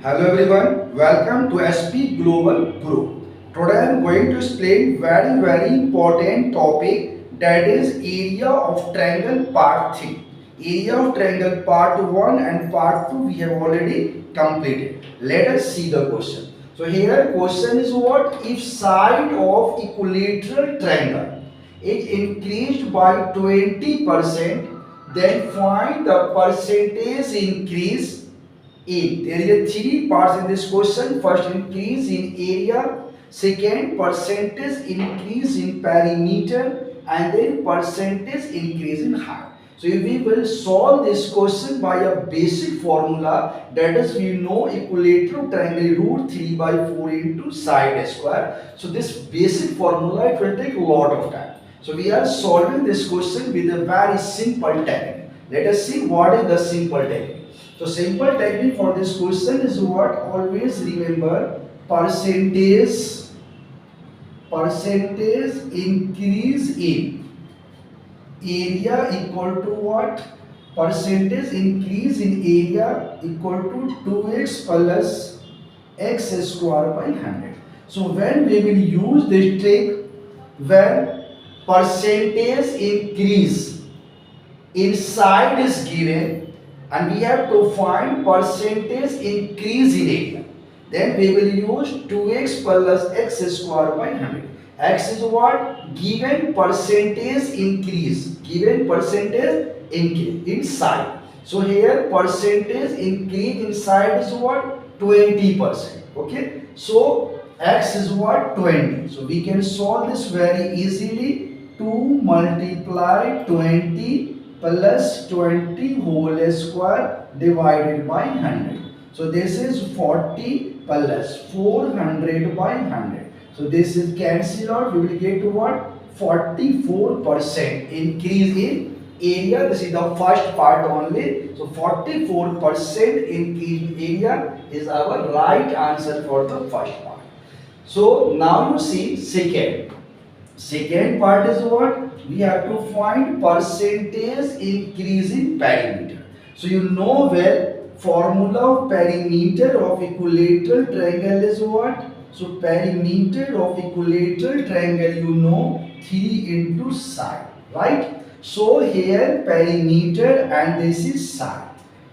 Hello everyone, welcome to SP Global Group. Today I am going to explain very important topic, that is area of triangle part 3. Area of triangle part 1 and part 2 we have already completed. Let us see the question. So here question is what? If side of equilateral triangle is increased by 20%, then find the percentage increase in. There is three parts in this question. First, increase in area. Second, percentage increase in perimeter, and then percentage increase in height. So we will solve this question by a basic formula, that is we know equilateral triangle root 3 by 4 into side square. So this basic formula, it will take a lot of time. So we are solving this question with a very simple technique. Let us see what is the simple technique. So simple technique for this question is what? Always remember percentage increase in area equal to what? Percentage increase in area equal to 2x plus x square by 100. So when we will use this trick, when percentage increase inside is given and we have to find percentage increase in area, then we will use 2x plus x square by 100. X is what? Given percentage increase inside. So here percentage increase inside is what? 20%. Okay, so x is what? 20. So we can solve this very easily. 2 multiply 20 plus 20 whole square divided by 100. So this is 40 plus 400 by 100. So this is cancel out. We will get to what? 44% increase in area. This is the first part only. So 44% increase in area is our right answer for the first part. So now you see second part is what? We have to find percentage increase in perimeter. So you know well, formula of perimeter of equilateral triangle is what? So perimeter of equilateral triangle, you know, 3 into side, right? So here perimeter and this is side.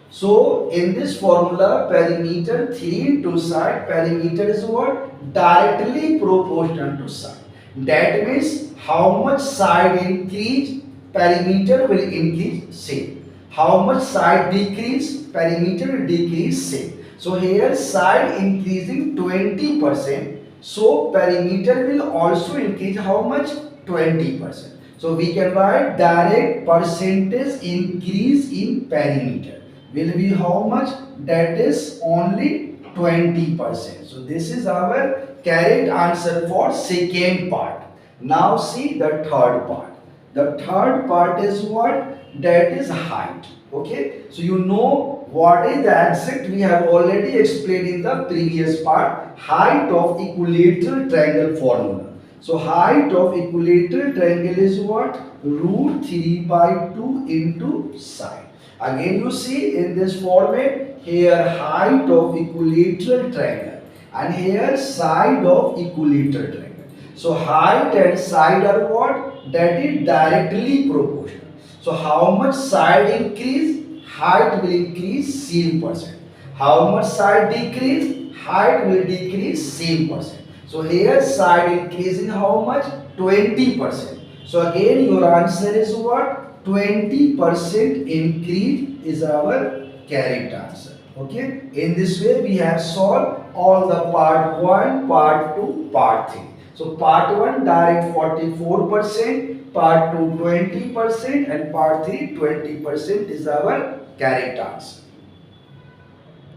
So in this formula, perimeter 3 into side, perimeter is what? Directly proportional to side. That means how much side increase, perimeter will increase same. How much side decrease, perimeter will decrease same. So here side increasing 20%. So perimeter will also increase how much? 20%. So we can write direct percentage increase in perimeter will be how much? That is only 20%. So this is our correct answer for second part. Now see the third part. The third part is what? That is height. Okay. So you know what is the exact, we have already explained in the previous part, height of equilateral triangle formula. So height of equilateral triangle is what? Root 3 by 2 into side. Again you see in this format, here height of equilateral triangle and here side of equilateral triangle. So height and side are what? That is directly proportional. So how much side increase? Height will increase same percent. How much side decrease? Height will decrease same percent. So here side increase in how much? 20%. So again your answer is what? 20% increase is our correct answer. Okay. In this way we have solved all the part 1, part 2, part 3. So part 1 direct 44%, part 2 20% and part 3 20% is our correct answer.